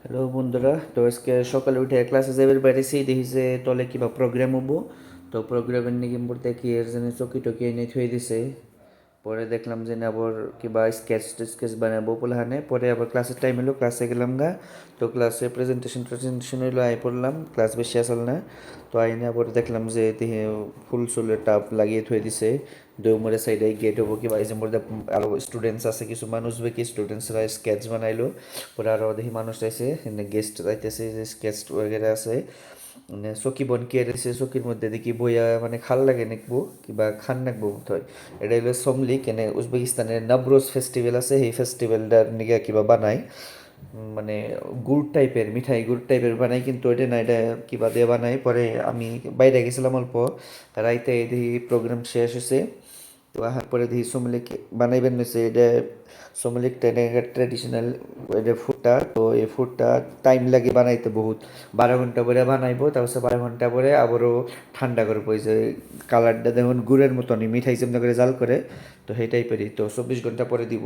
Hello বন্ধুরা, তো আজকে সকালে উঠে ক্লাসে যাবার বাইরেছি দেখি যে তলে কিবা প্রোগ্রাম হবো। তো প্রোগ্রামের নিয়ে বলতে কি এর জন্য চকি টকি এনে থুয়ে দিছে। পরে দেখলাম যে না আবার কিবা স্কেচ বানাবো পোলাহানে। পরে আবার ক্লাসের টাইম হলো, ক্লাসে গেলাম গা। তো ক্লাসে প্রেজেন্টেশন হইলো, আই পড়লাম, ক্লাস বেশি আসল না। তো আইনে আবার দেখলাম যে এদিকে ফুল সুলের টাপ লাগিয়ে থুয়ে দিছে। দৌমরে সাইডে গেট হবো কিবা এই যে মধ্যে আরো স্টুডেন্টস আছে, কিছু মানুষ কি স্টুডেন্টসরা স্কেচ বানাইলো। পরে আরো দেখি মানুষ চাইছে, গেস্ট যাইতেছে, যে স্কেচ वगैरह আছে। মানে চকি বনকে রয়েছে, চকির মধ্যে দেখি বইয়া মানে খাল লাগে নেকবো কিবা খান নাকবো বোধ হয়। এটা হলো সমলিক, এনে উজবেকিস্তানের নাবরোজ ফেস্টিভ্যাল আছে, সেই ফেস্টিভ্যালটার নিয়ে কিবা বানায়। মানে গুড় টাইপের, মিঠাই গুড় টাইপের বানাই, কিন্তু এটা না, এটা কিবা দিয়ে বানাই। পরে আমি বাইরে গেছিলাম অল্প রাইতে, দেখি প্রোগ্রাম শেষ হয়েছে। তো আহার পরে দেখি সমলিক বানাইবেন নিছে। এটা সমলিক ট্রেডিশনাল এটা ফুডটা। তো এই ফুডটা টাইম লাগে বানাইতে বহুত, 12 ঘন্টা পরে বানাইবো, তারপর 12 ঘন্টা পরে আবারও ঠান্ডা করে পয়সা। কালারটা দেখুন গুড়ের মতনই, মিঠাই যেমন করে জাল করে, তো সেই টাইপেরই। তো 24 ঘন্টা পরে দিব।